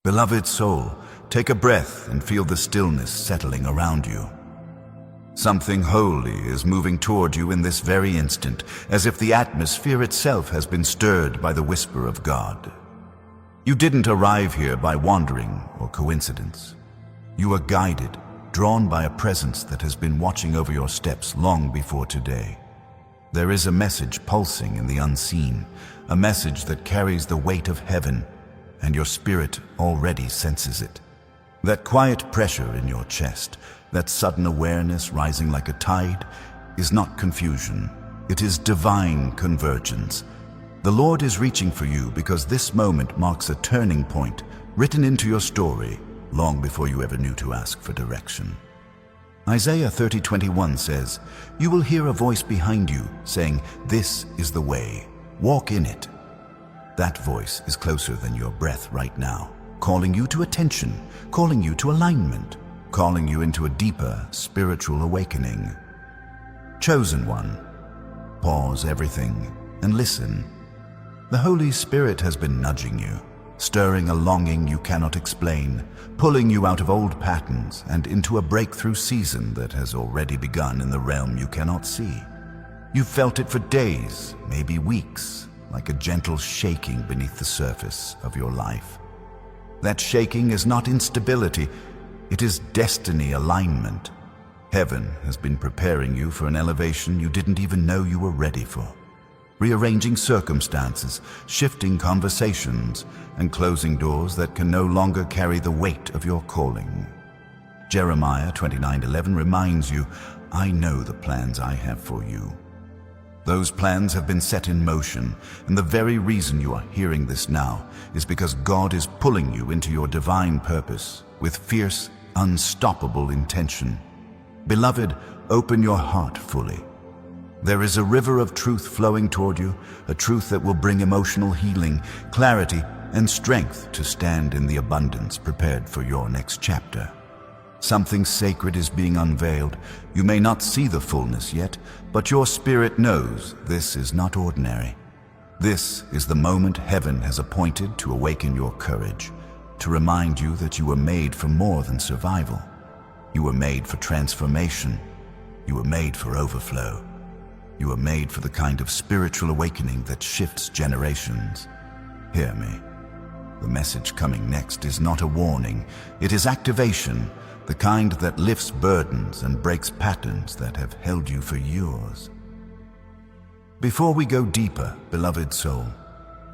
Beloved soul, take a breath and feel the stillness settling around you. Something holy is moving toward you in this very instant, as if the atmosphere itself has been stirred by the whisper of God. You didn't arrive here by wandering or coincidence. You are guided, drawn by a presence that has been watching over your steps long before today. There is a message pulsing in the unseen, a message that carries the weight of heaven, and your spirit already senses it. That quiet pressure in your chest, that sudden awareness rising like a tide, is not confusion. It is divine convergence. The Lord is reaching for you because this moment marks a turning point written into your story long before you ever knew to ask for direction. Isaiah 30:21 says, "You will hear a voice behind you saying, 'This is the way. Walk in it.'" That voice is closer than your breath right now, calling you to attention, calling you to alignment, calling you into a deeper spiritual awakening. Chosen one, pause everything and listen. The Holy Spirit has been nudging you, stirring a longing you cannot explain, pulling you out of old patterns and into a breakthrough season that has already begun in the realm you cannot see. You've felt it for days, maybe weeks, like a gentle shaking beneath the surface of your life. That shaking is not instability, it is destiny alignment. Heaven has been preparing you for an elevation you didn't even know you were ready for. Rearranging circumstances, shifting conversations, and closing doors that can no longer carry the weight of your calling. Jeremiah 29:11 reminds you, "I know the plans I have for you." Those plans have been set in motion, and the very reason you are hearing this now is because God is pulling you into your divine purpose with fierce, unstoppable intention. Beloved, open your heart fully. There is a river of truth flowing toward you, a truth that will bring emotional healing, clarity, and strength to stand in the abundance prepared for your next chapter. Something sacred is being unveiled. You may not see the fullness yet, but your spirit knows this is not ordinary. This is the moment heaven has appointed to awaken your courage, to remind you that you were made for more than survival. You were made for transformation. You were made for overflow. You were made for the kind of spiritual awakening that shifts generations. Hear me. The message coming next is not a warning. It is activation, the kind that lifts burdens and breaks patterns that have held you for years. Before we go deeper, beloved soul,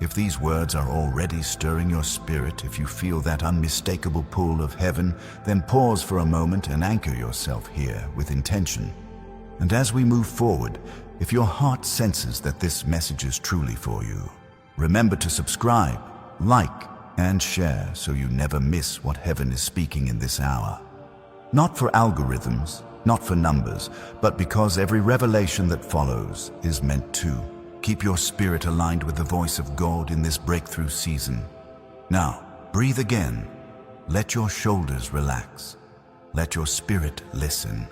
if these words are already stirring your spirit, if you feel that unmistakable pull of heaven, then pause for a moment and anchor yourself here with intention. And as we move forward, if your heart senses that this message is truly for you, remember to subscribe, like, and share so you never miss what heaven is speaking in this hour. Not for algorithms, not for numbers, but because every revelation that follows is meant to keep your spirit aligned with the voice of God in this breakthrough season. Now, breathe again. Let your shoulders relax. Let your spirit listen.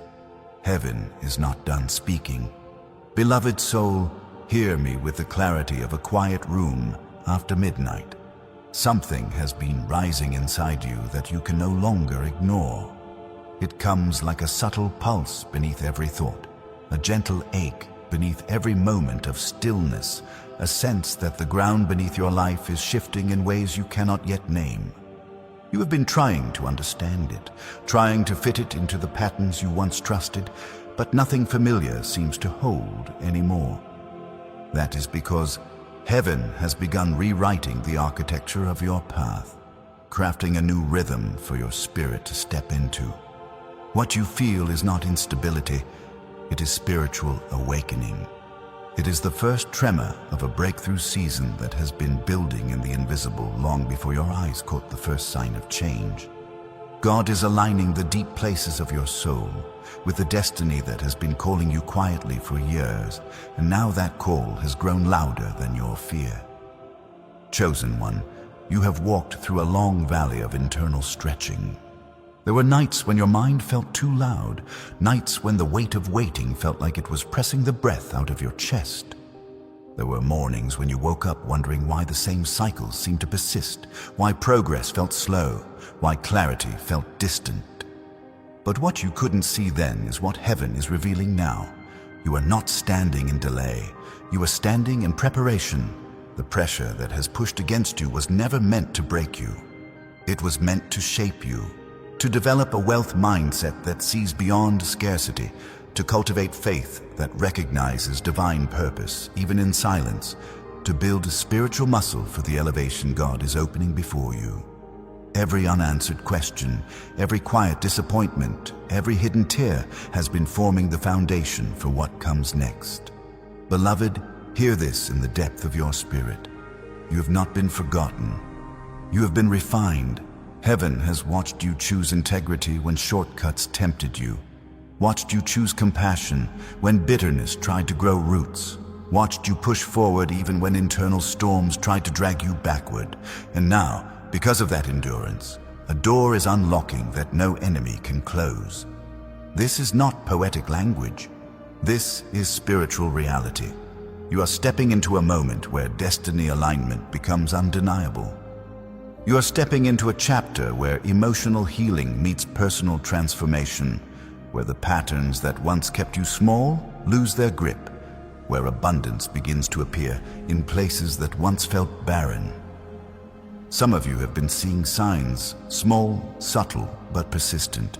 Heaven is not done speaking. Beloved soul, hear me with the clarity of a quiet room after midnight. Something has been rising inside you that you can no longer ignore. It comes like a subtle pulse beneath every thought, a gentle ache beneath every moment of stillness, a sense that the ground beneath your life is shifting in ways you cannot yet name. You have been trying to understand it, trying to fit it into the patterns you once trusted, but nothing familiar seems to hold anymore. That is because heaven has begun rewriting the architecture of your path, crafting a new rhythm for your spirit to step into. What you feel is not instability, it is spiritual awakening. It is the first tremor of a breakthrough season that has been building in the invisible long before your eyes caught the first sign of change. God is aligning the deep places of your soul with the destiny that has been calling you quietly for years, and now that call has grown louder than your fear. Chosen one, you have walked through a long valley of internal stretching. There were nights when your mind felt too loud, nights when the weight of waiting felt like it was pressing the breath out of your chest. There were mornings when you woke up wondering why the same cycles seemed to persist, why progress felt slow, why clarity felt distant. But what you couldn't see then is what heaven is revealing now. You are not standing in delay. You are standing in preparation. The pressure that has pushed against you was never meant to break you. It was meant to shape you, to develop a wealth mindset that sees beyond scarcity, to cultivate faith that recognizes divine purpose, even in silence, to build a spiritual muscle for the elevation God is opening before you. Every unanswered question, every quiet disappointment, every hidden tear has been forming the foundation for what comes next. Beloved, hear this in the depth of your spirit. You have not been forgotten. You have been refined. Heaven has watched you choose integrity when shortcuts tempted you, watched you choose compassion when bitterness tried to grow roots, watched you push forward even when internal storms tried to drag you backward. And now, because of that endurance, a door is unlocking that no enemy can close. This is not poetic language. This is spiritual reality. You are stepping into a moment where destiny alignment becomes undeniable. You are stepping into a chapter where emotional healing meets personal transformation, where the patterns that once kept you small lose their grip, where abundance begins to appear in places that once felt barren. Some of you have been seeing signs, small, subtle, but persistent.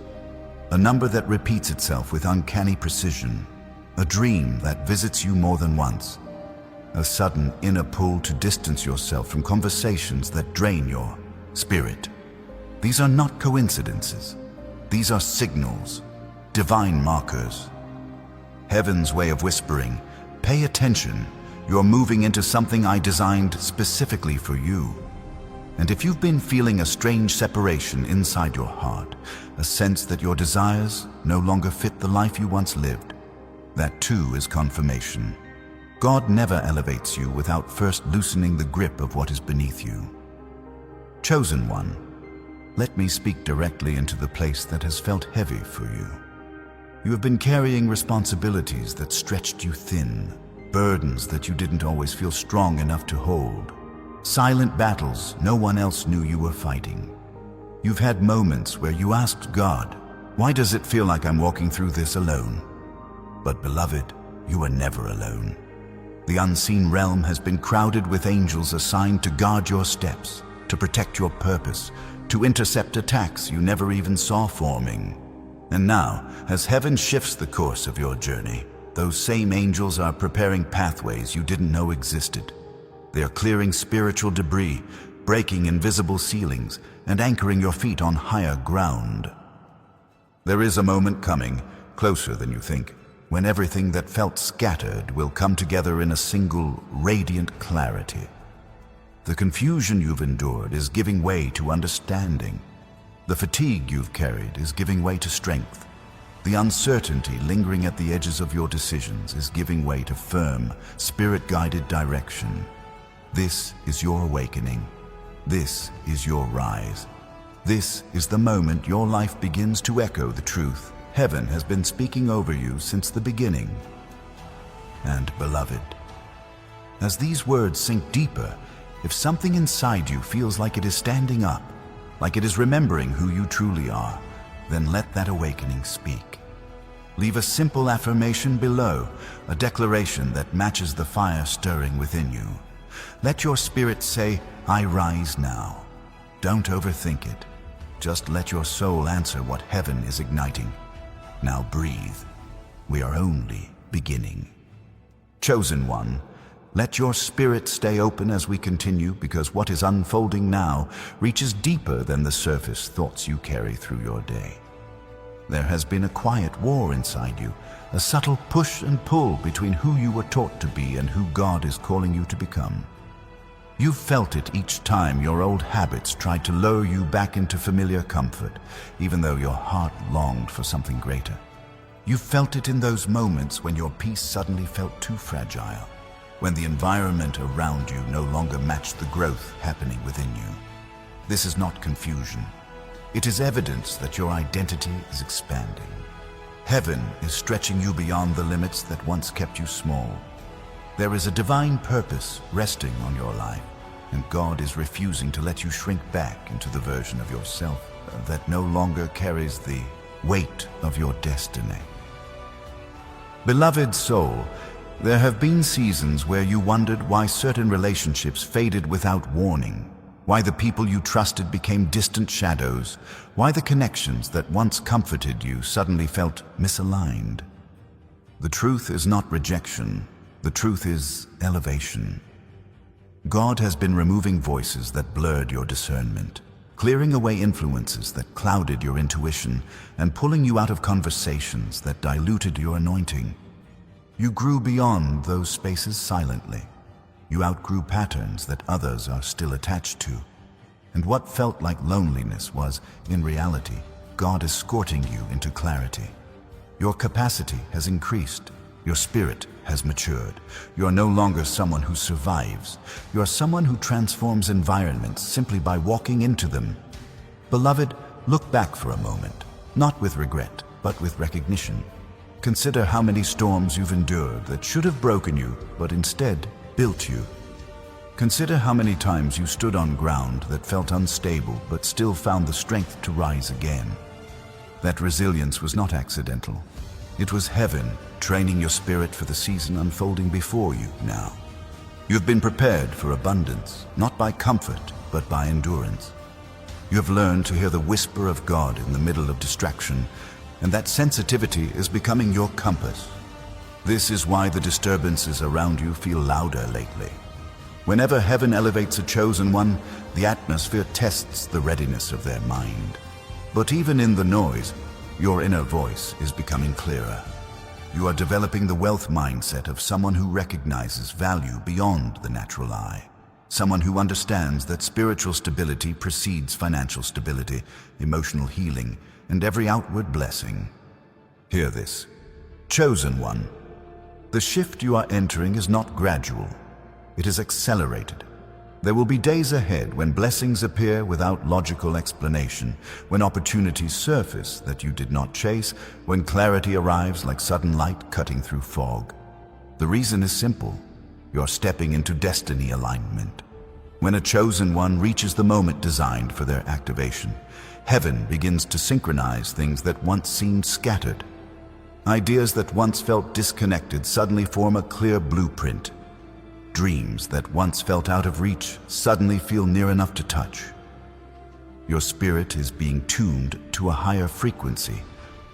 A number that repeats itself with uncanny precision. A dream that visits you more than once. A sudden inner pull to distance yourself from conversations that drain your spirit. These are not coincidences. These are signals, divine markers. Heaven's way of whispering, pay attention, you're moving into something I designed specifically for you. And if you've been feeling a strange separation inside your heart, a sense that your desires no longer fit the life you once lived, that too is confirmation. God never elevates you without first loosening the grip of what is beneath you. Chosen one, let me speak directly into the place that has felt heavy for you. You have been carrying responsibilities that stretched you thin, burdens that you didn't always feel strong enough to hold, silent battles no one else knew you were fighting. You've had moments where you asked God, why does it feel like I'm walking through this alone? But beloved, you are never alone. The unseen realm has been crowded with angels assigned to guard your steps, to protect your purpose, to intercept attacks you never even saw forming. And now, as heaven shifts the course of your journey, those same angels are preparing pathways you didn't know existed. They are clearing spiritual debris, breaking invisible ceilings, and anchoring your feet on higher ground. There is a moment coming, closer than you think, when everything that felt scattered will come together in a single, radiant clarity. The confusion you've endured is giving way to understanding. The fatigue you've carried is giving way to strength. The uncertainty lingering at the edges of your decisions is giving way to firm, spirit-guided direction. This is your awakening. This is your rise. This is the moment your life begins to echo the truth heaven has been speaking over you since the beginning. And beloved, as these words sink deeper, if something inside you feels like it is standing up, like it is remembering who you truly are, then let that awakening speak. Leave a simple affirmation below, a declaration that matches the fire stirring within you. Let your spirit say, I rise now. Don't overthink it. Just let your soul answer what heaven is igniting. Now breathe. We are only beginning. Chosen one, let your spirit stay open as we continue, because what is unfolding now reaches deeper than the surface thoughts you carry through your day. There has been a quiet war inside you, a subtle push and pull between who you were taught to be and who God is calling you to become. You've felt it each time your old habits tried to lure you back into familiar comfort, even though your heart longed for something greater. You felt it in those moments when your peace suddenly felt too fragile, when the environment around you no longer matched the growth happening within you. This is not confusion. It is evidence that your identity is expanding. Heaven is stretching you beyond the limits that once kept you small. There is a divine purpose resting on your life, and God is refusing to let you shrink back into the version of yourself that no longer carries the weight of your destiny. Beloved soul, there have been seasons where you wondered why certain relationships faded without warning, why the people you trusted became distant shadows, why the connections that once comforted you suddenly felt misaligned. The truth is not rejection. The truth is elevation. God has been removing voices that blurred your discernment, clearing away influences that clouded your intuition, and pulling you out of conversations that diluted your anointing. You grew beyond those spaces silently. You outgrew patterns that others are still attached to. And what felt like loneliness was, in reality, God escorting you into clarity. Your capacity has increased. Your spirit has matured. You are no longer someone who survives. You are someone who transforms environments simply by walking into them. Beloved, look back for a moment, not with regret, but with recognition. Consider how many storms you've endured that should have broken you, but instead built you. Consider how many times you stood on ground that felt unstable, but still found the strength to rise again. That resilience was not accidental. It was heaven training your spirit for the season unfolding before you now. You've been prepared for abundance, not by comfort, but by endurance. You have learned to hear the whisper of God in the middle of distraction, and that sensitivity is becoming your compass. This is why the disturbances around you feel louder lately. Whenever heaven elevates a chosen one, the atmosphere tests the readiness of their mind. But even in the noise, your inner voice is becoming clearer. You are developing the wealth mindset of someone who recognizes value beyond the natural eye. Someone who understands that spiritual stability precedes financial stability, emotional healing, and every outward blessing. Hear this. Chosen one. The shift you are entering is not gradual. It is accelerated. There will be days ahead when blessings appear without logical explanation, when opportunities surface that you did not chase, when clarity arrives like sudden light cutting through fog. The reason is simple. You're stepping into destiny alignment. When a chosen one reaches the moment designed for their activation, heaven begins to synchronize things that once seemed scattered. Ideas that once felt disconnected suddenly form a clear blueprint. Dreams that once felt out of reach suddenly feel near enough to touch. Your spirit is being tuned to a higher frequency,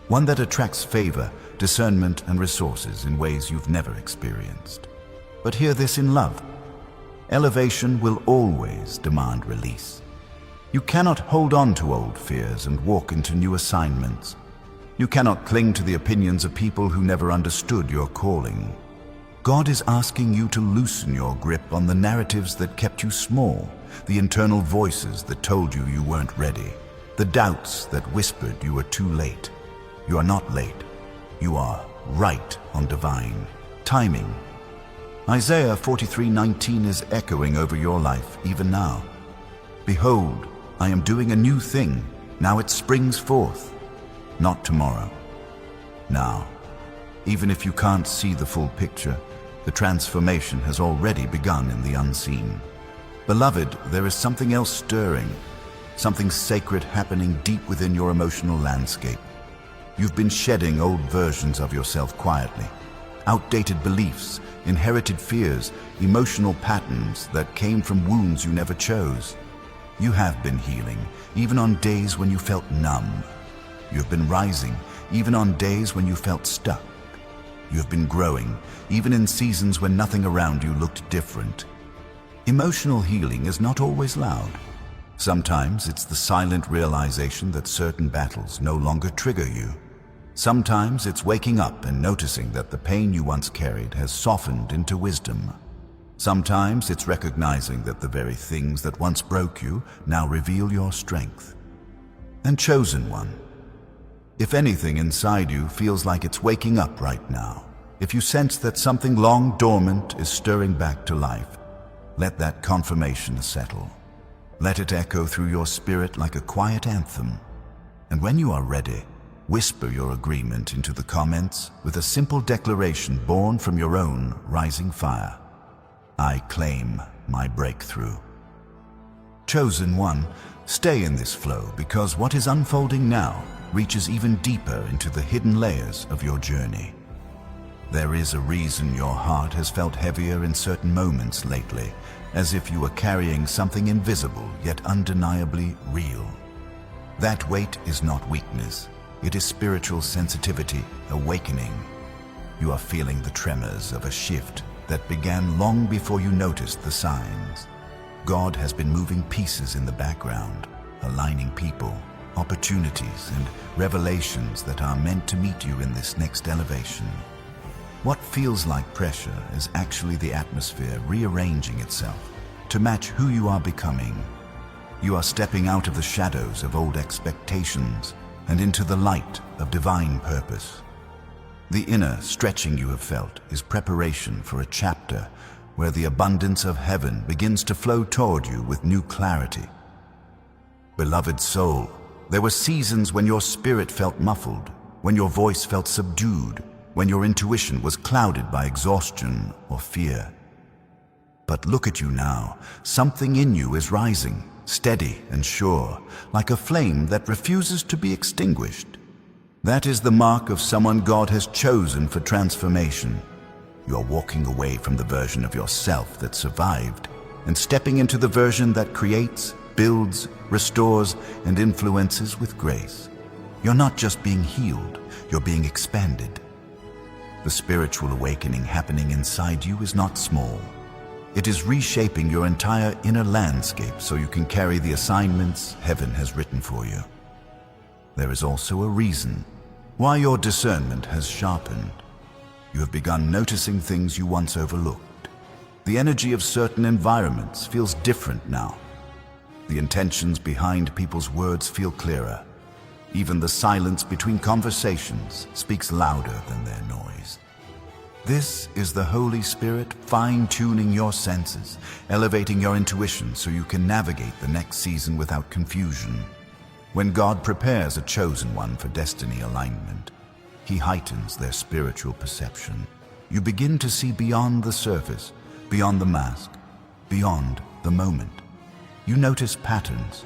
one that attracts favor, discernment, and resources in ways you've never experienced. But hear this in love. Elevation will always demand release. You cannot hold on to old fears and walk into new assignments. You cannot cling to the opinions of people who never understood your calling. God is asking you to loosen your grip on the narratives that kept you small, the internal voices that told you you weren't ready, the doubts that whispered you were too late. You are not late. You are right on divine timing. Isaiah 43:19 is echoing over your life even now. Behold, I am doing a new thing. Now it springs forth. Not tomorrow. Now. Even if you can't see the full picture, the transformation has already begun in the unseen. Beloved, there is something else stirring, something sacred happening deep within your emotional landscape. You've been shedding old versions of yourself quietly, outdated beliefs, inherited fears, emotional patterns that came from wounds you never chose. You have been healing, even on days when you felt numb. You have been rising, even on days when you felt stuck. You have been growing, even in seasons when nothing around you looked different. Emotional healing is not always loud. Sometimes it's the silent realization that certain battles no longer trigger you. Sometimes it's waking up and noticing that the pain you once carried has softened into wisdom. Sometimes it's recognizing that the very things that once broke you now reveal your strength. And chosen one, if anything inside you feels like it's waking up right now, if you sense that something long dormant is stirring back to life, let that confirmation settle. Let it echo through your spirit like a quiet anthem. And when you are ready, Whisper your agreement into the comments with a simple declaration born from your own rising fire. I claim my breakthrough. Chosen one, stay in this flow, because what is unfolding now reaches even deeper into the hidden layers of your journey. There is a reason your heart has felt heavier in certain moments lately, as if you were carrying something invisible yet undeniably real. That weight is not weakness. It is spiritual sensitivity awakening. You are feeling the tremors of a shift that began long before you noticed the signs. God has been moving pieces in the background, aligning people, opportunities, and revelations that are meant to meet you in this next elevation. What feels like pressure is actually the atmosphere rearranging itself to match who you are becoming. You are stepping out of the shadows of old expectations and into the light of divine purpose. The inner stretching you have felt is preparation for a chapter where the abundance of heaven begins to flow toward you with new clarity. Beloved soul, there were seasons when your spirit felt muffled, when your voice felt subdued, when your intuition was clouded by exhaustion or fear. But look at you now. Something in you is rising, steady and sure, like a flame that refuses to be extinguished. That is the mark of someone God has chosen for transformation. You are walking away from the version of yourself that survived and stepping into the version that creates, builds, restores, and influences with grace. You're not just being healed, you're being expanded. The spiritual awakening happening inside you is not small. It is reshaping your entire inner landscape so you can carry the assignments heaven has written for you. There is also a reason why your discernment has sharpened. You have begun noticing things you once overlooked. The energy of certain environments feels different now. The intentions behind people's words feel clearer. Even the silence between conversations speaks louder than their noise. This is the Holy Spirit fine-tuning your senses, elevating your intuition so you can navigate the next season without confusion. When God prepares a chosen one for destiny alignment, He heightens their spiritual perception. You begin to see beyond the surface, beyond the mask, beyond the moment. You notice patterns.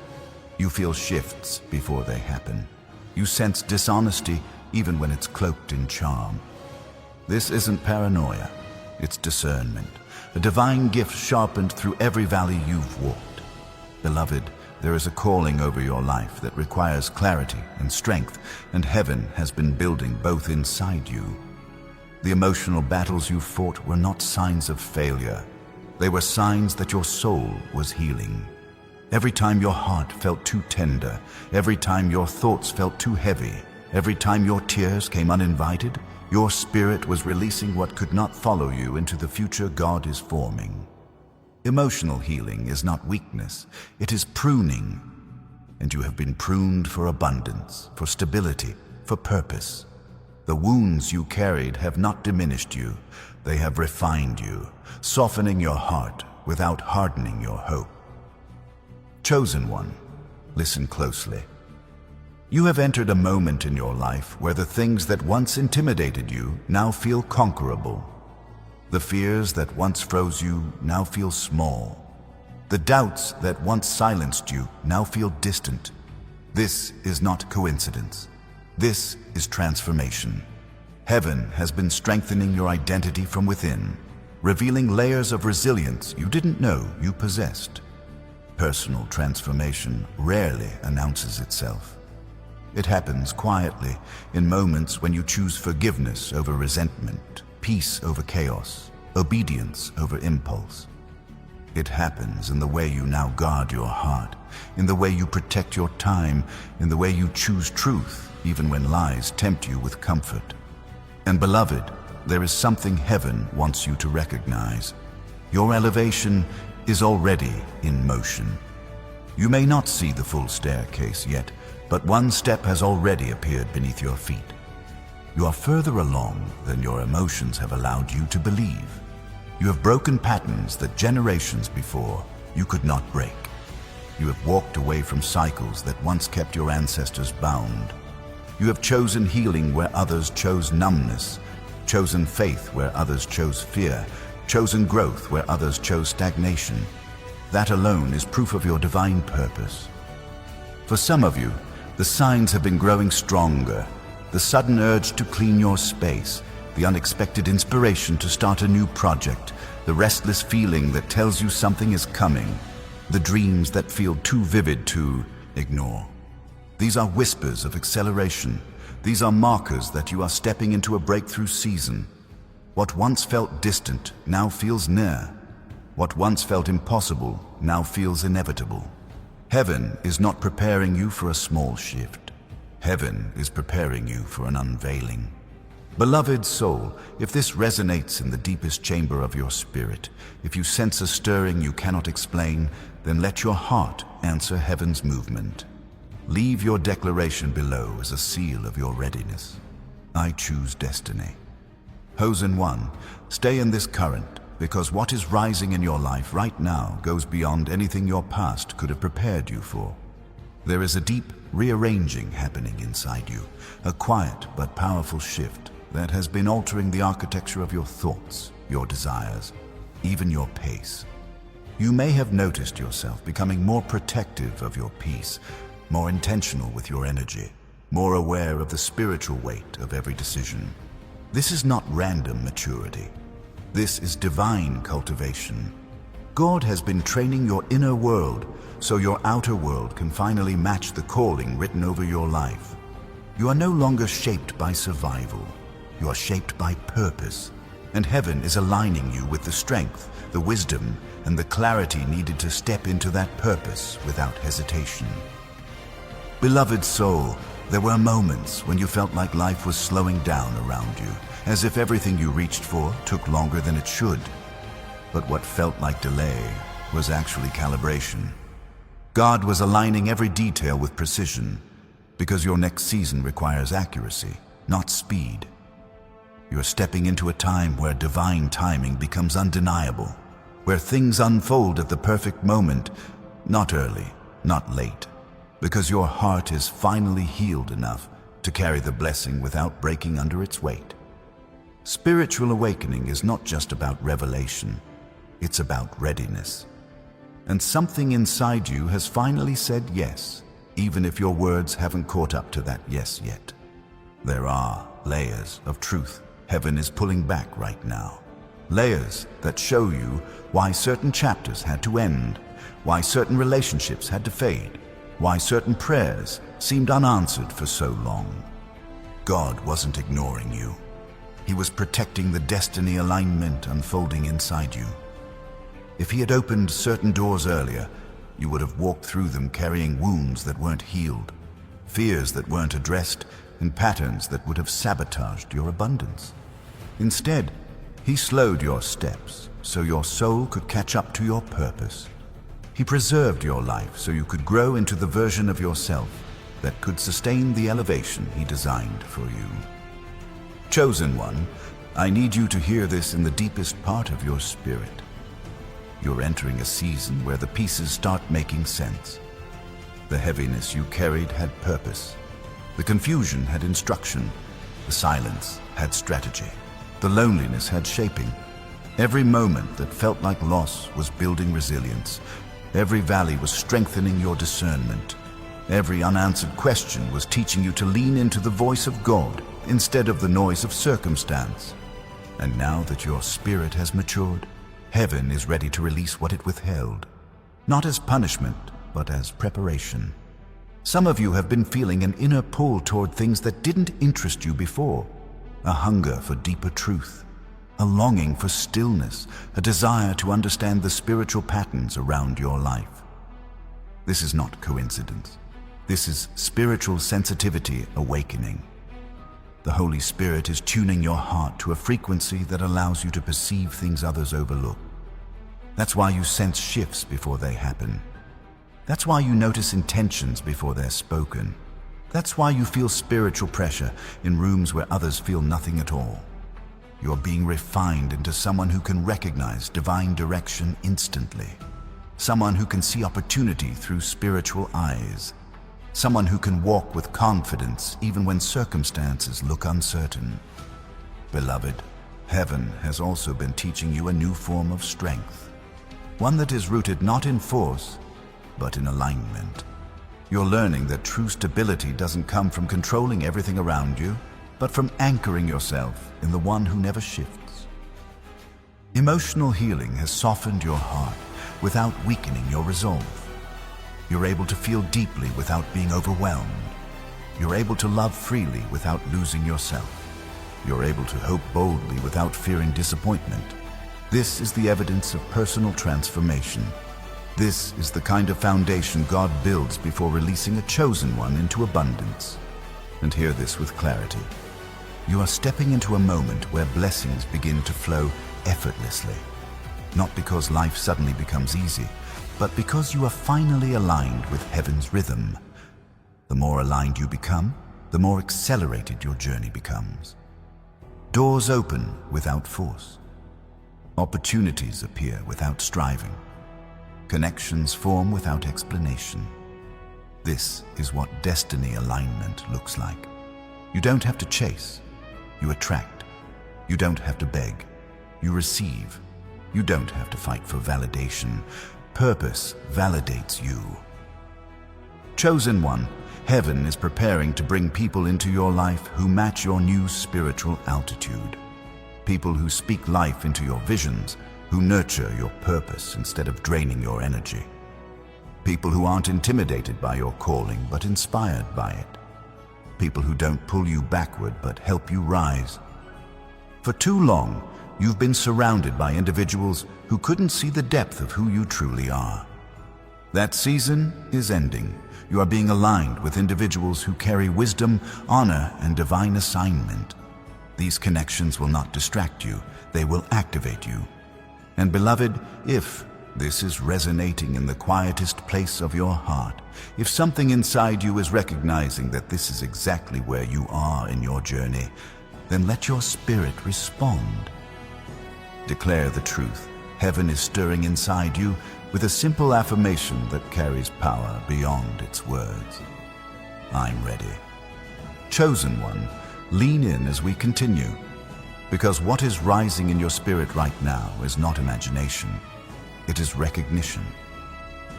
You feel shifts before they happen. You sense dishonesty even when it's cloaked in charm. This isn't paranoia, it's discernment, a divine gift sharpened through every valley you've walked. Beloved, there is a calling over your life that requires clarity and strength, and heaven has been building both inside you. The emotional battles you fought were not signs of failure. They were signs that your soul was healing. Every time your heart felt too tender, every time your thoughts felt too heavy, every time your tears came uninvited, your spirit was releasing what could not follow you into the future God is forming. Emotional healing is not weakness, it is pruning. And you have been pruned for abundance, for stability, for purpose. The wounds you carried have not diminished you, they have refined you, softening your heart without hardening your hope. Chosen one, listen closely. You have entered a moment in your life where the things that once intimidated you now feel conquerable. The fears that once froze you now feel small. The doubts that once silenced you now feel distant. This is not coincidence. This is transformation. Heaven has been strengthening your identity from within, revealing layers of resilience you didn't know you possessed. Personal transformation rarely announces itself. It happens quietly in moments when you choose forgiveness over resentment, peace over chaos, obedience over impulse. It happens in the way you now guard your heart, in the way you protect your time, in the way you choose truth, even when lies tempt you with comfort. And beloved, there is something heaven wants you to recognize. Your elevation is already in motion. You may not see the full staircase yet, but one step has already appeared beneath your feet. You are further along than your emotions have allowed you to believe. You have broken patterns that generations before you could not break. You have walked away from cycles that once kept your ancestors bound. You have chosen healing where others chose numbness, chosen faith where others chose fear, chosen growth where others chose stagnation. That alone is proof of your divine purpose. For some of you, the signs have been growing stronger. The sudden urge to clean your space, the unexpected inspiration to start a new project, the restless feeling that tells you something is coming, the dreams that feel too vivid to ignore. These are whispers of acceleration. These are markers that you are stepping into a breakthrough season. What once felt distant now feels near. What once felt impossible now feels inevitable. Heaven is not preparing you for a small shift. Heaven is preparing you for an unveiling. Beloved soul, if this resonates in the deepest chamber of your spirit, if you sense a stirring you cannot explain, then let your heart answer heaven's movement. Leave your declaration below as a seal of your readiness. I choose destiny. Chosen one, stay in this current, because what is rising in your life right now goes beyond anything your past could have prepared you for. There is a deep rearranging happening inside you, a quiet but powerful shift that has been altering the architecture of your thoughts, your desires, even your pace. You may have noticed yourself becoming more protective of your peace, more intentional with your energy, more aware of the spiritual weight of every decision. This is not random maturity. This is divine cultivation. God has been training your inner world so your outer world can finally match the calling written over your life. You are no longer shaped by survival. You are shaped by purpose, and heaven is aligning you with the strength, the wisdom, and the clarity needed to step into that purpose without hesitation. Beloved soul, there were moments when you felt like life was slowing down around you, as if everything you reached for took longer than it should. But what felt like delay was actually calibration. God was aligning every detail with precision, because your next season requires accuracy, not speed. You're stepping into a time where divine timing becomes undeniable, where things unfold at the perfect moment, not early, not late, because your heart is finally healed enough to carry the blessing without breaking under its weight. Spiritual awakening is not just about revelation, it's about readiness. And something inside you has finally said yes, even if your words haven't caught up to that yes yet. There are layers of truth heaven is pulling back right now. Layers that show you why certain chapters had to end, why certain relationships had to fade, why certain prayers seemed unanswered for so long. God wasn't ignoring you. He was protecting the destiny alignment unfolding inside you. If he had opened certain doors earlier, you would have walked through them carrying wounds that weren't healed, fears that weren't addressed, and patterns that would have sabotaged your abundance. Instead, he slowed your steps so your soul could catch up to your purpose. He preserved your life so you could grow into the version of yourself that could sustain the elevation he designed for you. Chosen one, I need you to hear this in the deepest part of your spirit. You're entering a season where the pieces start making sense. The heaviness you carried had purpose. The confusion had instruction. The silence had strategy. The loneliness had shaping. Every moment that felt like loss was building resilience. Every valley was strengthening your discernment. Every unanswered question was teaching you to lean into the voice of God instead of the noise of circumstance. And now that your spirit has matured, heaven is ready to release what it withheld, not as punishment, but as preparation. Some of you have been feeling an inner pull toward things that didn't interest you before, a hunger for deeper truth, a longing for stillness, a desire to understand the spiritual patterns around your life. This is not coincidence. This is spiritual sensitivity awakening. The Holy Spirit is tuning your heart to a frequency that allows you to perceive things others overlook. That's why you sense shifts before they happen. That's why you notice intentions before they're spoken. That's why you feel spiritual pressure in rooms where others feel nothing at all. You're being refined into someone who can recognize divine direction instantly. Someone who can see opportunity through spiritual eyes. someone who can walk with confidence even when circumstances look uncertain. Beloved, heaven has also been teaching you a new form of strength, one that is rooted not in force, but in alignment. You're learning that true stability doesn't come from controlling everything around you, but from anchoring yourself in the one who never shifts. Emotional healing has softened your heart without weakening your resolve. You're able to feel deeply without being overwhelmed. You're able to love freely without losing yourself. You're able to hope boldly without fearing disappointment. This is the evidence of personal transformation. This is the kind of foundation God builds before releasing a chosen one into abundance. And hear this with clarity. You are stepping into a moment where blessings begin to flow effortlessly. Not because life suddenly becomes easy, but because you are finally aligned with heaven's rhythm. The more aligned you become, the more accelerated your journey becomes. Doors open without force. Opportunities appear without striving. Connections form without explanation. This is what destiny alignment looks like. You don't have to chase. You attract. You don't have to beg. You receive. You don't have to fight for validation. Purpose validates you. Chosen one, heaven is preparing to bring people into your life who match your new spiritual altitude. People who speak life into your visions, who nurture your purpose instead of draining your energy. People who aren't intimidated by your calling but inspired by it. People who don't pull you backward but help you rise. For too long, you've been surrounded by individuals who couldn't see the depth of who you truly are. That season is ending. You are being aligned with individuals who carry wisdom, honor, and divine assignment. These connections will not distract you, they will activate you. And beloved, if this is resonating in the quietest place of your heart, if something inside you is recognizing that this is exactly where you are in your journey, then let your spirit respond. Declare the truth. Heaven is stirring inside you with a simple affirmation that carries power beyond its words. I'm ready. Chosen one, lean in as we continue, because what is rising in your spirit right now is not imagination, it is recognition.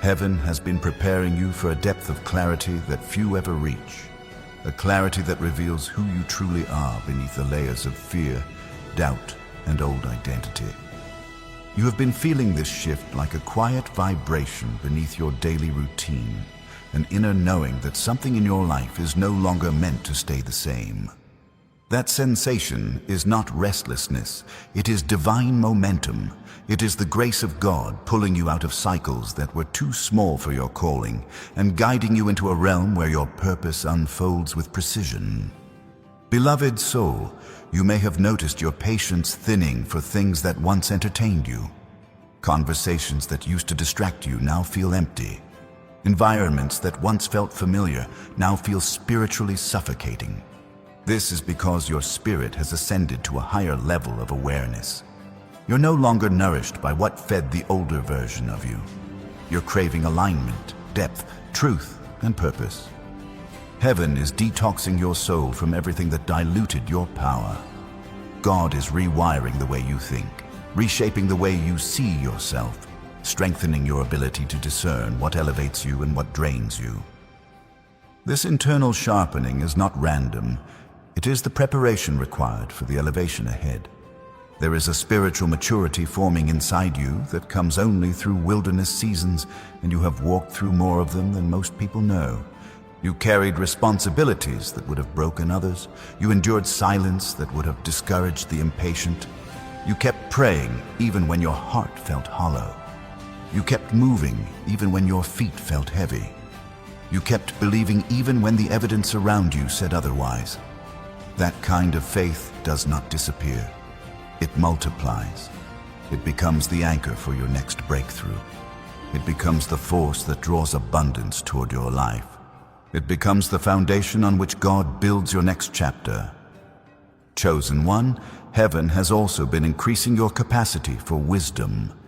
Heaven has been preparing you for a depth of clarity that few ever reach, a clarity that reveals who you truly are beneath the layers of fear, doubt, and old identity. You have been feeling this shift like a quiet vibration beneath your daily routine, an inner knowing that something in your life is no longer meant to stay the same. That sensation is not restlessness, it is divine momentum. It is the grace of God pulling you out of cycles that were too small for your calling and guiding you into a realm where your purpose unfolds with precision. Beloved soul, you may have noticed your patience thinning for things that once entertained you. Conversations that used to distract you now feel empty. Environments that once felt familiar now feel spiritually suffocating. This is because your spirit has ascended to a higher level of awareness. You're no longer nourished by what fed the older version of you. You're craving alignment, depth, truth, and purpose. Heaven is detoxing your soul from everything that diluted your power. God is rewiring the way you think, reshaping the way you see yourself, strengthening your ability to discern what elevates you and what drains you. This internal sharpening is not random. It is the preparation required for the elevation ahead. There is a spiritual maturity forming inside you that comes only through wilderness seasons, and you have walked through more of them than most people know. You carried responsibilities that would have broken others. You endured silence that would have discouraged the impatient. You kept praying even when your heart felt hollow. You kept moving even when your feet felt heavy. You kept believing even when the evidence around you said otherwise. That kind of faith does not disappear. It multiplies. It becomes the anchor for your next breakthrough. It becomes the force that draws abundance toward your life. It becomes the foundation on which God builds your next chapter. Chosen one, heaven has also been increasing your capacity for wisdom.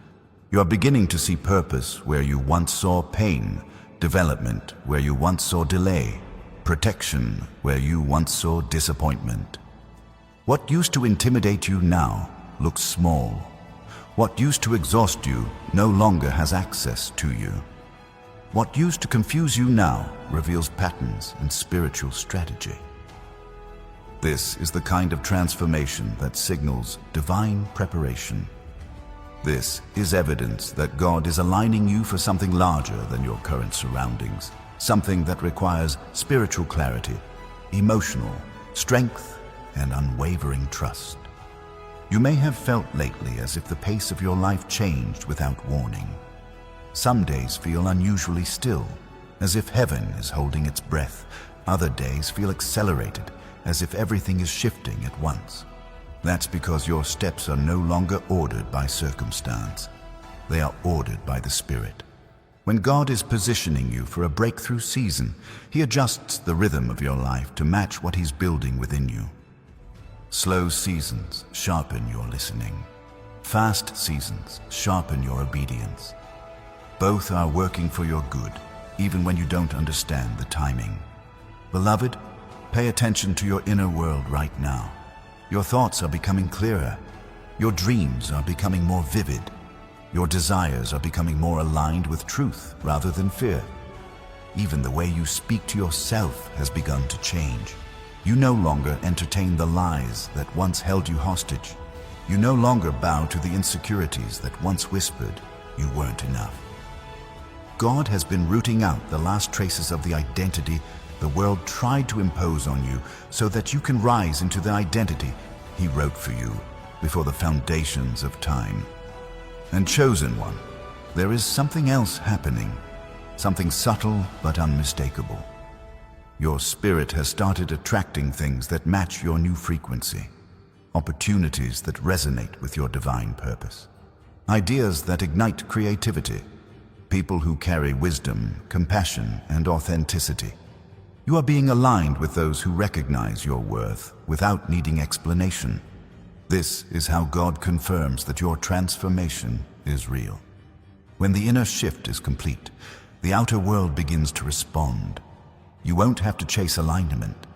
You are beginning to see purpose where you once saw pain, development where you once saw delay, protection where you once saw disappointment. What used to intimidate you now looks small. What used to exhaust you no longer has access to you. What used to confuse you now reveals patterns and spiritual strategy. This is the kind of transformation that signals divine preparation. This is evidence that God is aligning you for something larger than your current surroundings, something that requires spiritual clarity, emotional strength, and unwavering trust. You may have felt lately as if the pace of your life changed without warning. Some days feel unusually still, as if heaven is holding its breath. Other days feel accelerated, as if everything is shifting at once. That's because your steps are no longer ordered by circumstance. They are ordered by the Spirit. When God is positioning you for a breakthrough season, He adjusts the rhythm of your life to match what He's building within you. Slow seasons sharpen your listening. Fast seasons sharpen your obedience. Both are working for your good, even when you don't understand the timing. Beloved, pay attention to your inner world right now. Your thoughts are becoming clearer. Your dreams are becoming more vivid. Your desires are becoming more aligned with truth rather than fear. Even the way you speak to yourself has begun to change. You no longer entertain the lies that once held you hostage. You no longer bow to the insecurities that once whispered you weren't enough. God has been rooting out the last traces of the identity the world tried to impose on you so that you can rise into the identity He wrote for you before the foundations of time. And chosen one, there is something else happening, something subtle but unmistakable. Your spirit has started attracting things that match your new frequency, opportunities that resonate with your divine purpose, ideas that ignite creativity, people who carry wisdom, compassion, and authenticity. You are being aligned with those who recognize your worth without needing explanation. This is how God confirms that your transformation is real. When the inner shift is complete, the outer world begins to respond. You won't have to chase alignment.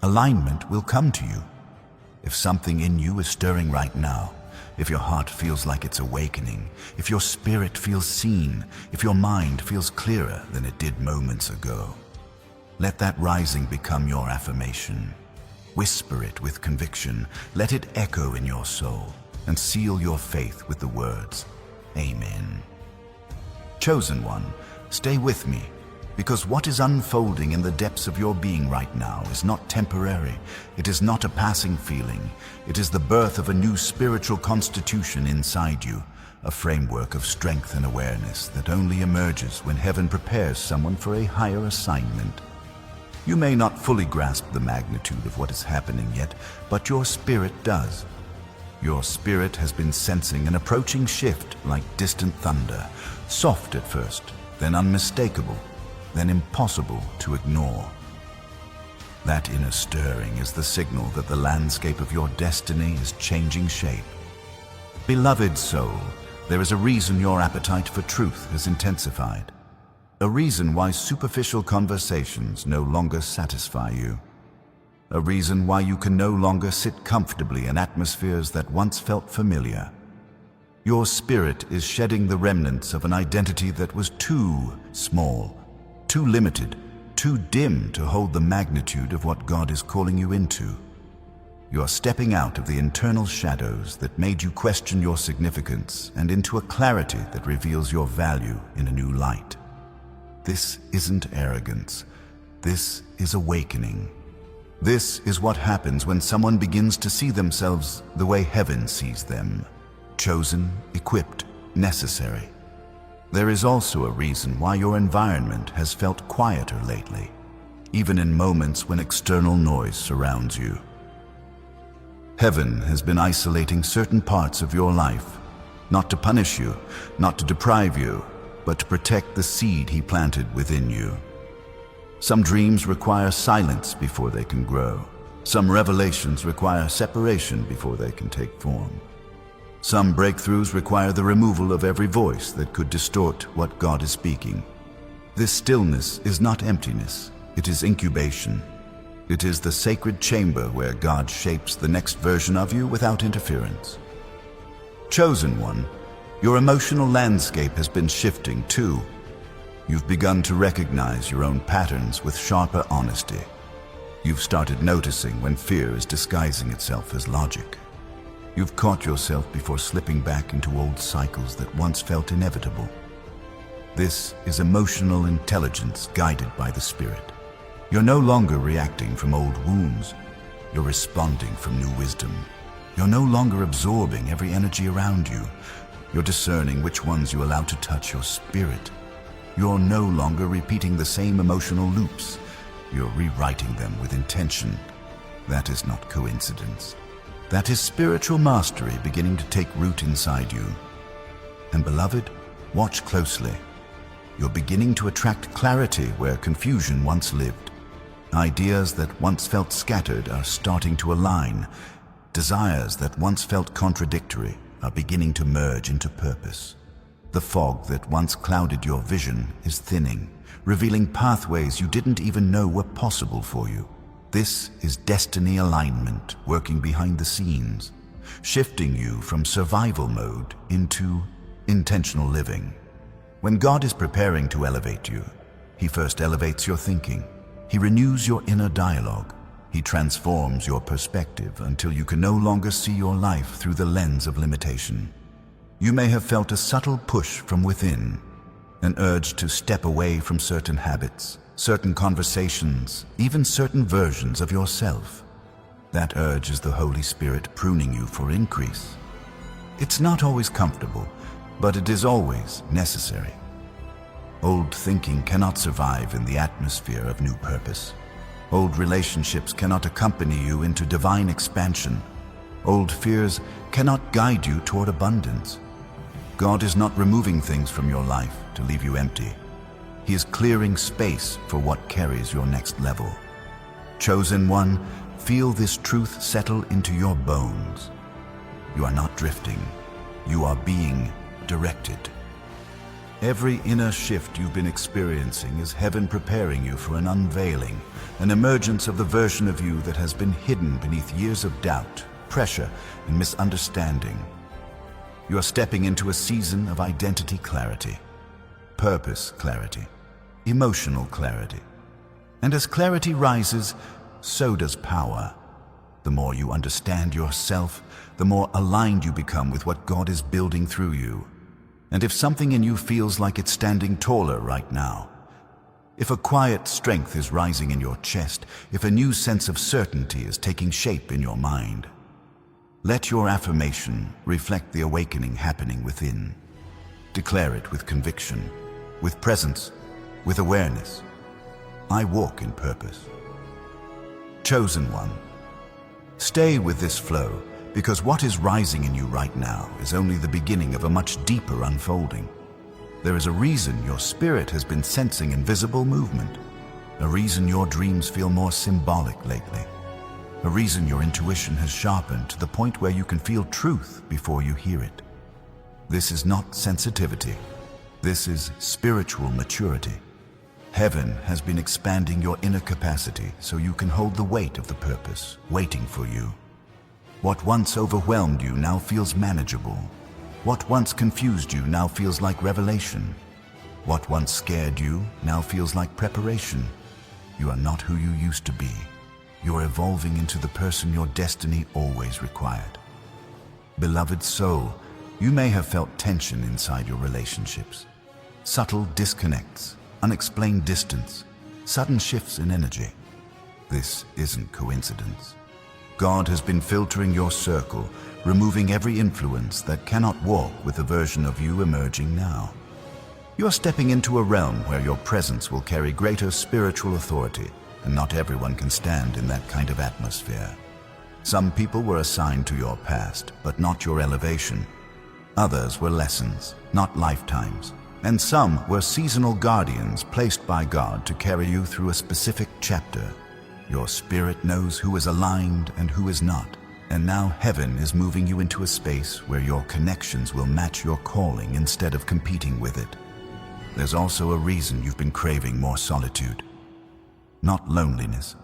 Alignment will come to you. If something in you is stirring right now, if your heart feels like it's awakening, if your spirit feels seen, if your mind feels clearer than it did moments ago, let that rising become your affirmation. Whisper it with conviction. Let it echo in your soul and seal your faith with the words, Amen. Chosen one, stay with me, because what is unfolding in the depths of your being right now is not temporary. It is not a passing feeling. It is the birth of a new spiritual constitution inside you, a framework of strength and awareness that only emerges when heaven prepares someone for a higher assignment. You may not fully grasp the magnitude of what is happening yet, but your spirit does. Your spirit has been sensing an approaching shift like distant thunder, soft at first, then unmistakable, then impossible to ignore. That inner stirring is the signal that the landscape of your destiny is changing shape. Beloved soul, there is a reason your appetite for truth has intensified. A reason why superficial conversations no longer satisfy you. A reason why you can no longer sit comfortably in atmospheres that once felt familiar. Your spirit is shedding the remnants of an identity that was too small, too limited, too dim to hold the magnitude of what God is calling you into. You are stepping out of the internal shadows that made you question your significance and into a clarity that reveals your value in a new light. This isn't arrogance. This is awakening. This is what happens when someone begins to see themselves the way heaven sees them. Chosen, equipped, necessary. There is also a reason why your environment has felt quieter lately, even in moments when external noise surrounds you. Heaven has been isolating certain parts of your life, not to punish you, not to deprive you, but to protect the seed He planted within you. Some dreams require silence before they can grow. Some revelations require separation before they can take form. Some breakthroughs require the removal of every voice that could distort what God is speaking. This stillness is not emptiness, it is incubation. It is the sacred chamber where God shapes the next version of you without interference. Chosen one, your emotional landscape has been shifting too. You've begun to recognize your own patterns with sharper honesty. You've started noticing when fear is disguising itself as logic. You've caught yourself before slipping back into old cycles that once felt inevitable. This is emotional intelligence guided by the Spirit. You're no longer reacting from old wounds. You're responding from new wisdom. You're no longer absorbing every energy around you. You're discerning which ones you allow to touch your spirit. You're no longer repeating the same emotional loops. You're rewriting them with intention. That is not coincidence. That is spiritual mastery beginning to take root inside you. And beloved, watch closely. You're beginning to attract clarity where confusion once lived. Ideas that once felt scattered are starting to align. Desires that once felt contradictory are beginning to merge into purpose. The fog that once clouded your vision is thinning, revealing pathways you didn't even know were possible for you. This is destiny alignment working behind the scenes, shifting you from survival mode into intentional living. When God is preparing to elevate you, He first elevates your thinking. He renews your inner dialogue. He transforms your perspective until you can no longer see your life through the lens of limitation. You may have felt a subtle push from within, an urge to step away from certain habits, certain conversations, even certain versions of yourself. That urge is the Holy Spirit pruning you for increase. It's not always comfortable, but it is always necessary. Old thinking cannot survive in the atmosphere of new purpose. Old relationships cannot accompany you into divine expansion. Old fears cannot guide you toward abundance. God is not removing things from your life to leave you empty. He is clearing space for what carries your next level. Chosen one, feel this truth settle into your bones. You are not drifting. You are being directed. Every inner shift you've been experiencing is heaven preparing you for an unveiling, an emergence of the version of you that has been hidden beneath years of doubt, pressure, and misunderstanding. You are stepping into a season of identity clarity, purpose clarity, emotional clarity. And as clarity rises, so does power. The more you understand yourself, the more aligned you become with what God is building through you. And if something in you feels like it's standing taller right now, if a quiet strength is rising in your chest, if a new sense of certainty is taking shape in your mind, let your affirmation reflect the awakening happening within. Declare it with conviction, with presence, with awareness. I walk in purpose. Chosen one, stay with this flow, because what is rising in you right now is only the beginning of a much deeper unfolding. There is a reason your spirit has been sensing invisible movement, a reason your dreams feel more symbolic lately, a reason your intuition has sharpened to the point where you can feel truth before you hear it. This is not sensitivity. This is spiritual maturity. Heaven has been expanding your inner capacity so you can hold the weight of the purpose waiting for you. What once overwhelmed you now feels manageable. What once confused you now feels like revelation. What once scared you now feels like preparation. You are not who you used to be. You are evolving into the person your destiny always required. Beloved soul, you may have felt tension inside your relationships. Subtle disconnects, unexplained distance, sudden shifts in energy. This isn't coincidence. God has been filtering your circle, removing every influence that cannot walk with the version of you emerging now. You are stepping into a realm where your presence will carry greater spiritual authority, and not everyone can stand in that kind of atmosphere. Some people were assigned to your past, but not your elevation. Others were lessons, not lifetimes. And some were seasonal guardians placed by God to carry you through a specific chapter. Your spirit knows who is aligned and who is not. And now heaven is moving you into a space where your connections will match your calling instead of competing with it. there's also a reason you've been craving more solitude. Not loneliness.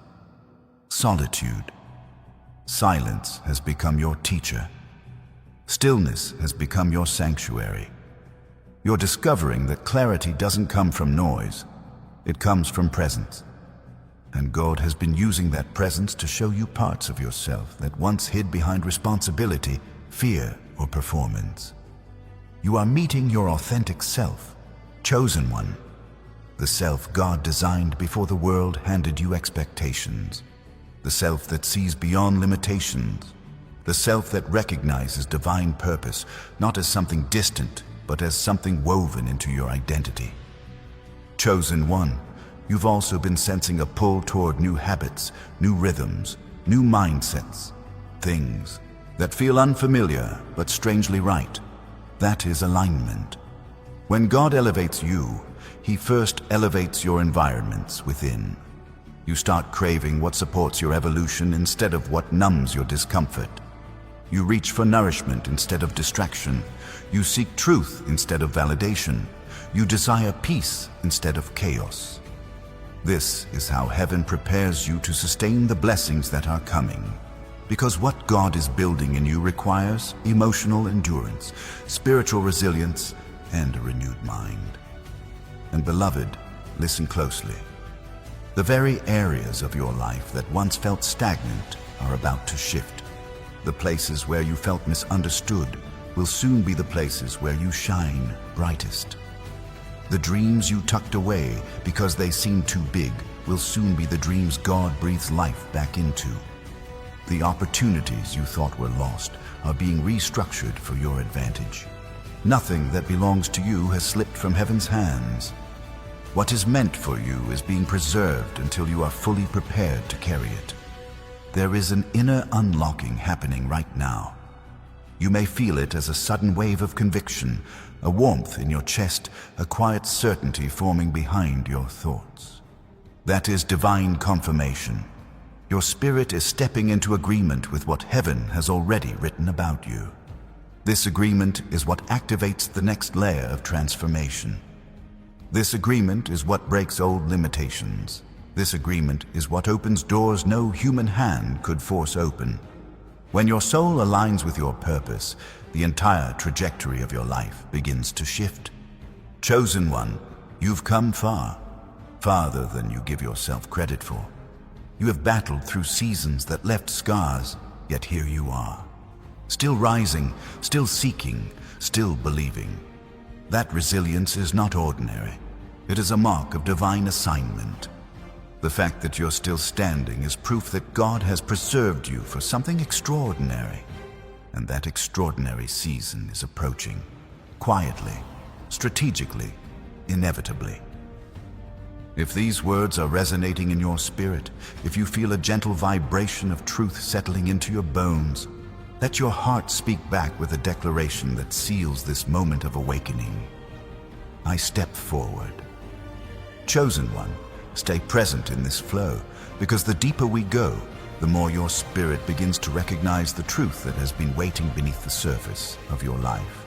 Solitude. Silence has become your teacher. Stillness has become your sanctuary. You're discovering that clarity doesn't come from noise. It comes from presence. And God has been using that presence to show you parts of yourself that once hid behind responsibility, fear, or performance. You are meeting your authentic self, chosen one, the self God designed before the world handed you expectations, the self that sees beyond limitations, the self that recognizes divine purpose, not as something distant, but as something woven into your identity. Chosen one, you've also been sensing a pull toward new habits, new rhythms, new mindsets, things that feel unfamiliar but strangely right. That is alignment. When God elevates you, He first elevates your environments within. You start craving what supports your evolution instead of what numbs your discomfort. You reach for nourishment instead of distraction. You seek truth instead of validation. You desire peace instead of chaos. This is how heaven prepares you to sustain the blessings that are coming. Because what God is building in you requires emotional endurance, spiritual resilience, and a renewed mind. And beloved, listen closely. The very areas of your life that once felt stagnant are about to shift. The places where you felt misunderstood will soon be the places where you shine brightest. The dreams you tucked away because they seemed too big will soon be the dreams God breathes life back into. The opportunities you thought were lost are being restructured for your advantage. Nothing that belongs to you has slipped from heaven's hands. What is meant for you is being preserved until you are fully prepared to carry it. There is an inner unlocking happening right now. You may feel it as a sudden wave of conviction, a warmth in your chest, a quiet certainty forming behind your thoughts. That is divine confirmation. Your spirit is stepping into agreement with what heaven has already written about you. This agreement is what activates the next layer of transformation. This agreement is what breaks old limitations. This agreement is what opens doors no human hand could force open. When your soul aligns with your purpose, the entire trajectory of your life begins to shift. Chosen one, you've come far, farther than you give yourself credit for. You have battled through seasons that left scars, yet here you are. Still rising, still seeking, still believing. That resilience is not ordinary. It is a mark of divine assignment. The fact that you're still standing is proof that God has preserved you for something extraordinary. And that extraordinary season is approaching, quietly, strategically, inevitably. If these words are resonating in your spirit, if you feel a gentle vibration of truth settling into your bones, let your heart speak back with a declaration that seals this moment of awakening. I step forward. Chosen one, stay present in this flow, because the deeper we go, the more your spirit begins to recognize the truth that has been waiting beneath the surface of your life.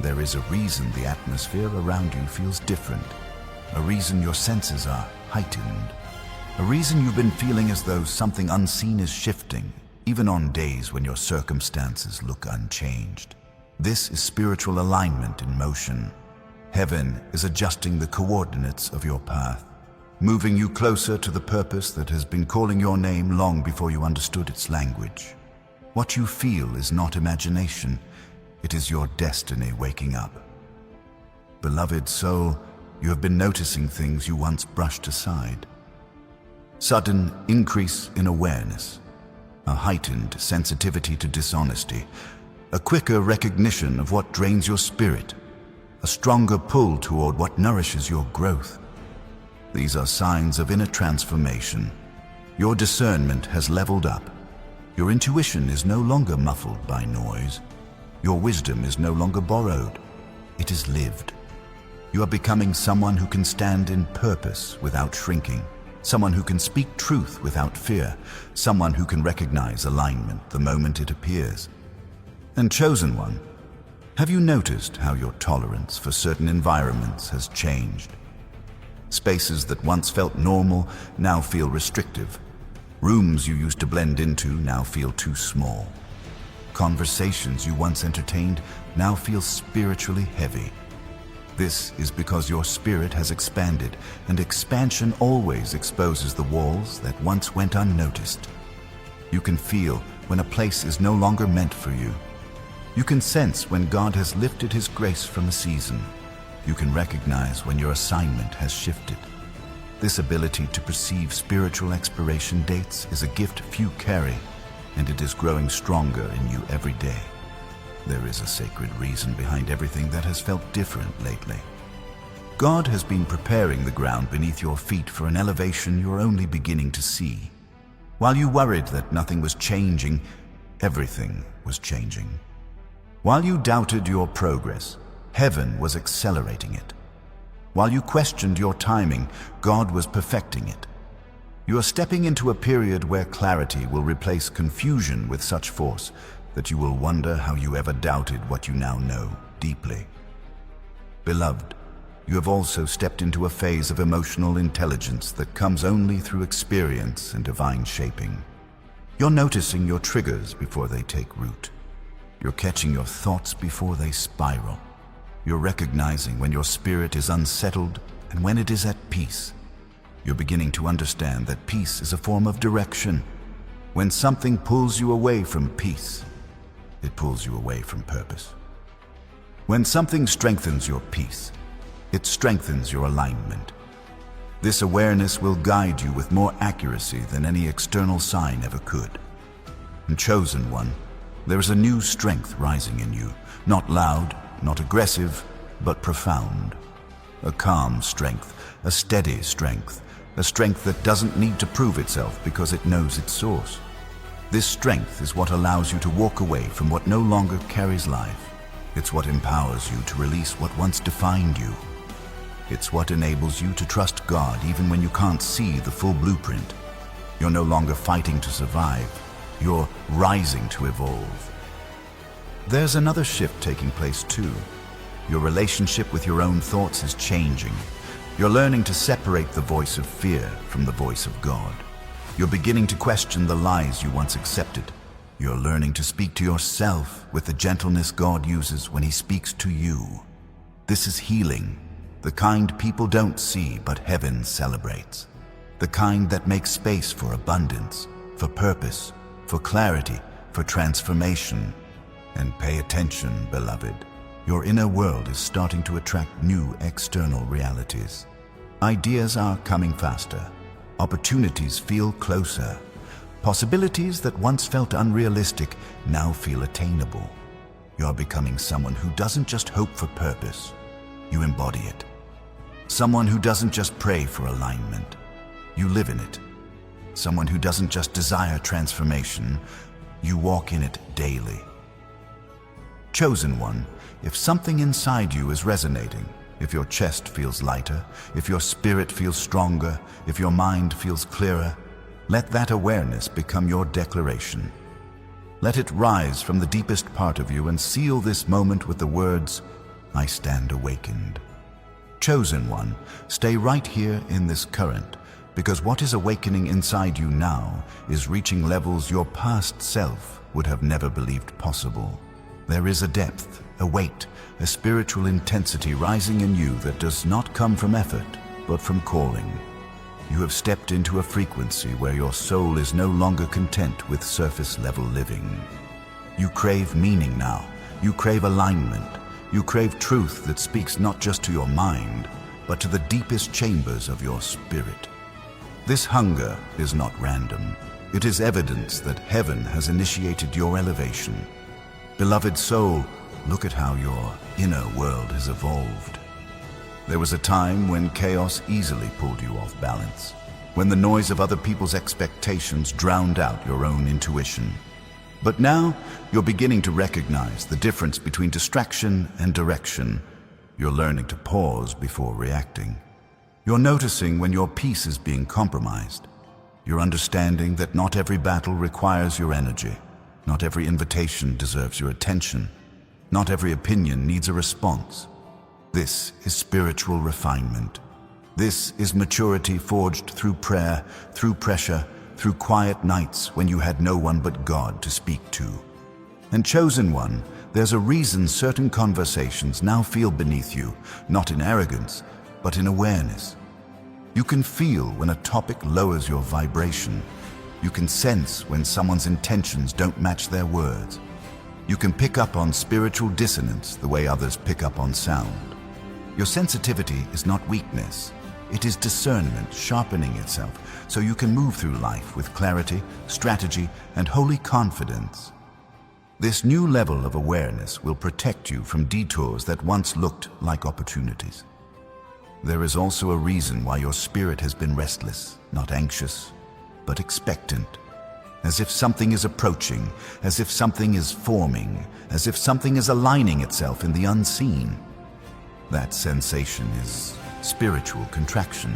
There is a reason the atmosphere around you feels different, a reason your senses are heightened, a reason you've been feeling as though something unseen is shifting, even on days when your circumstances look unchanged. This is spiritual alignment in motion. Heaven is adjusting the coordinates of your path, moving you closer to the purpose that has been calling your name long before you understood its language. What you feel is not imagination, it is your destiny waking up. Beloved soul, you have been noticing things you once brushed aside. Sudden increase in awareness, a heightened sensitivity to dishonesty, a quicker recognition of what drains your spirit, a stronger pull toward what nourishes your growth. These are signs of inner transformation. Your discernment has leveled up. Your intuition is no longer muffled by noise. Your wisdom is no longer borrowed. It is lived. You are becoming someone who can stand in purpose without shrinking, someone who can speak truth without fear, someone who can recognize alignment the moment it appears. And chosen one, Have you noticed how your tolerance for certain environments has changed? Spaces that once felt normal now feel restrictive. Rooms you used to blend into now feel too small. Conversations you once entertained now feel spiritually heavy. This is because your spirit has expanded, and expansion always exposes the walls that once went unnoticed. You can feel when a place is no longer meant for you. You can sense when God has lifted His grace from a season. You can recognize when your assignment has shifted. This ability to perceive spiritual expiration dates is a gift few carry, and it is growing stronger in you every day. There is a sacred reason behind everything that has felt different lately. God has been preparing the ground beneath your feet for an elevation you're only beginning to see. While you worried that nothing was changing, everything was changing. While you doubted your progress, heaven was accelerating it. While you questioned your timing, God was perfecting it. You are stepping into a period where clarity will replace confusion with such force that you will wonder how you ever doubted what you now know deeply. Beloved, you have also stepped into a phase of emotional intelligence that comes only through experience and divine shaping. You're noticing your triggers before they take root. You're catching your thoughts before they spiral. You're recognizing when your spirit is unsettled and when it is at peace. You're beginning to understand that peace is a form of direction. When something pulls you away from peace, it pulls you away from purpose. When something strengthens your peace, it strengthens your alignment. This awareness will guide you with more accuracy than any external sign ever could. And chosen one, there is a new strength rising in you, not loud, not aggressive, but profound. A calm strength, a steady strength, a strength that doesn't need to prove itself because it knows its source. This strength is what allows you to walk away from what no longer carries life. It's what empowers you to release what once defined you. It's what enables you to trust God even when you can't see the full blueprint. You're no longer fighting to survive. You're rising to evolve. There's another shift taking place too. Your relationship with your own thoughts is changing. You're learning to separate the voice of fear from the voice of God. You're beginning to question the lies you once accepted. You're learning to speak to yourself with the gentleness God uses when He speaks to you. This is healing, the kind people don't see but heaven celebrates. The kind that makes space for abundance, for purpose, for clarity, for transformation. And pay attention, beloved. Your inner world is starting to attract new external realities. Ideas are coming faster. Opportunities feel closer. Possibilities that once felt unrealistic now feel attainable. You are becoming someone who doesn't just hope for purpose. You embody it. Someone who doesn't just pray for alignment. You live in it. Someone who doesn't just desire transformation. You walk in it daily. Chosen one, if something inside you is resonating, if your chest feels lighter, if your spirit feels stronger, if your mind feels clearer, let that awareness become your declaration. Let it rise from the deepest part of you and seal this moment with the words, "I stand awakened." Chosen one, stay right here in this current, because what is awakening inside you now is reaching levels your past self would have never believed possible. There is a depth, a weight, a spiritual intensity rising in you that does not come from effort, but from calling. You have stepped into a frequency where your soul is no longer content with surface-level living. You crave meaning now. You crave alignment. You crave truth that speaks not just to your mind, but to the deepest chambers of your spirit. This hunger is not random. It is evidence that heaven has initiated your elevation. Beloved soul, look at how your inner world has evolved. There was a time when chaos easily pulled you off balance, when the noise of other people's expectations drowned out your own intuition. But now, you're beginning to recognize the difference between distraction and direction. You're learning to pause before reacting. You're noticing when your peace is being compromised. You're understanding that not every battle requires your energy. Not every invitation deserves your attention. Not every opinion needs a response. This is spiritual refinement. This is maturity forged through prayer, through pressure, through quiet nights when you had no one but God to speak to. And chosen one, there's a reason certain conversations now feel beneath you, not in arrogance, but in awareness. You can feel when a topic lowers your vibration. You can sense when someone's intentions don't match their words. You can pick up on spiritual dissonance the way others pick up on sound. Your sensitivity is not weakness. It is discernment sharpening itself so you can move through life with clarity, strategy, and holy confidence. This new level of awareness will protect you from detours that once looked like opportunities. There is also a reason why your spirit has been restless, not anxious, but expectant. As if something is approaching, as if something is forming, as if something is aligning itself in the unseen. That sensation is spiritual contraction.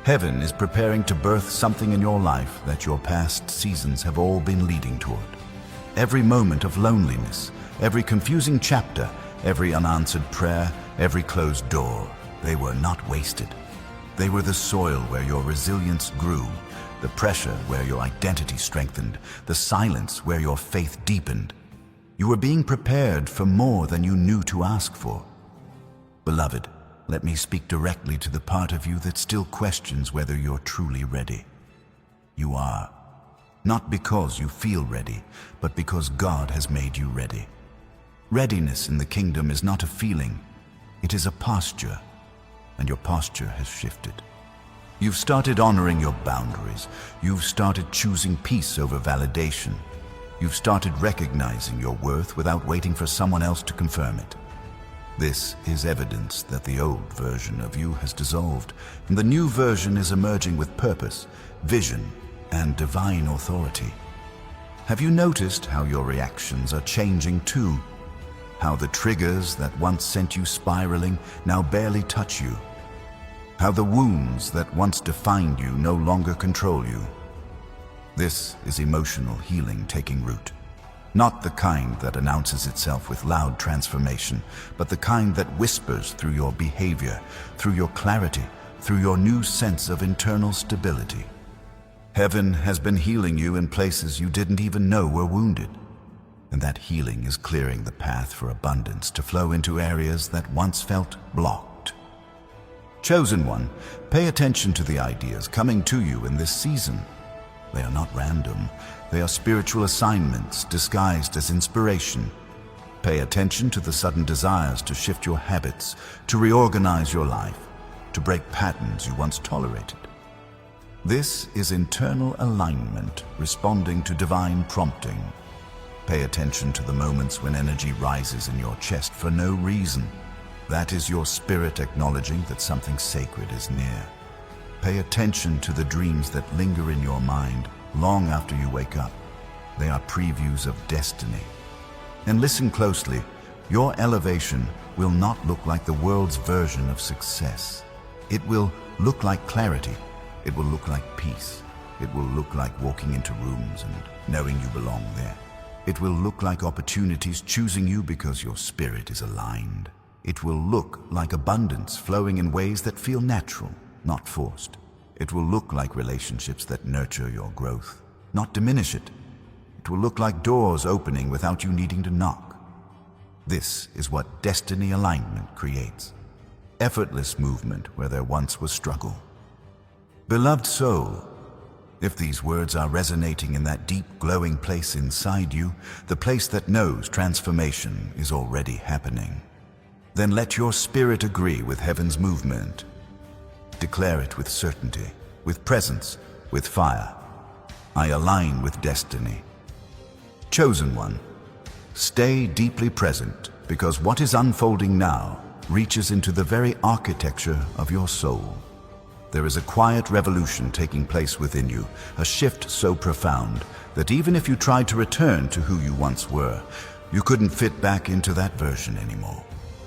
Heaven is preparing to birth something in your life that your past seasons have all been leading toward. Every moment of loneliness, every confusing chapter, every unanswered prayer, every closed door, they were not wasted. They were the soil where your resilience grew, the pressure where your identity strengthened, the silence where your faith deepened. You were being prepared for more than you knew to ask for. Beloved, let me speak directly to the part of you that still questions whether you're truly ready. You are. Not because you feel ready, but because God has made you ready. Readiness in the kingdom is not a feeling, it is a posture, and your posture has shifted. You've started honoring your boundaries. You've started choosing peace over validation. You've started recognizing your worth without waiting for someone else to confirm it. This is evidence that the old version of you has dissolved, and the new version is emerging with purpose, vision, and divine authority. Have you noticed how your reactions are changing too? How the triggers that once sent you spiraling now barely touch you? How the wounds that once defined you no longer control you? This is emotional healing taking root. Not the kind that announces itself with loud transformation, but the kind that whispers through your behavior, through your clarity, through your new sense of internal stability. Heaven has been healing you in places you didn't even know were wounded. And that healing is clearing the path for abundance to flow into areas that once felt blocked. Chosen one, pay attention to the ideas coming to you in this season. They are not random. They are spiritual assignments disguised as inspiration. Pay attention to the sudden desires to shift your habits, to reorganize your life, to break patterns you once tolerated. This is internal alignment, responding to divine prompting. Pay attention to the moments when energy rises in your chest for no reason. That is your spirit acknowledging that something sacred is near. Pay attention to the dreams that linger in your mind long after you wake up. They are previews of destiny. And listen closely. Your elevation will not look like the world's version of success. It will look like clarity. It will look like peace. It will look like walking into rooms and knowing you belong there. It will look like opportunities choosing you because your spirit is aligned. It will look like abundance flowing in ways that feel natural, not forced. It will look like relationships that nurture your growth, not diminish it. It will look like doors opening without you needing to knock. This is what destiny alignment creates. Effortless movement where there once was struggle. Beloved soul, if these words are resonating in that deep, glowing place inside you, the place that knows transformation is already happening, then let your spirit agree with heaven's movement. Declare it with certainty, with presence, with fire. I align with destiny. Chosen one, stay deeply present, because what is unfolding now reaches into the very architecture of your soul. There is a quiet revolution taking place within you, a shift so profound that even if you tried to return to who you once were, you couldn't fit back into that version anymore.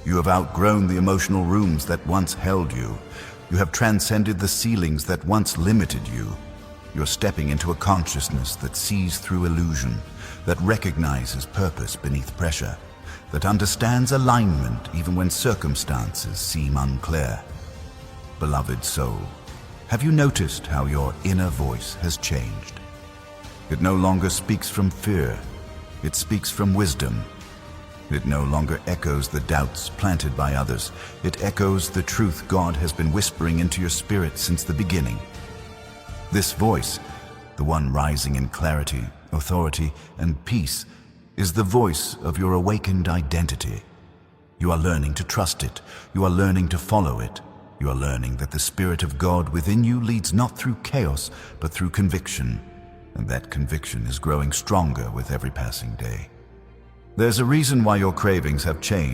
You have outgrown the emotional rooms that once held you. You have transcended the ceilings that once limited you. You're stepping into a consciousness that sees through illusion, that recognizes purpose beneath pressure, that understands alignment even when circumstances seem unclear. Beloved soul, have you noticed how your inner voice has changed? It no longer speaks from fear, it speaks from wisdom. It no longer echoes the doubts planted by others. It echoes the truth God has been whispering into your spirit since the beginning. This voice, the one rising in clarity, authority, and peace, is the voice of your awakened identity. You are learning to trust it. You are learning to follow it. You are learning that the Spirit of God within you leads not through chaos, but through conviction. And that conviction is growing stronger with every passing day. There's a reason why your cravings have changed.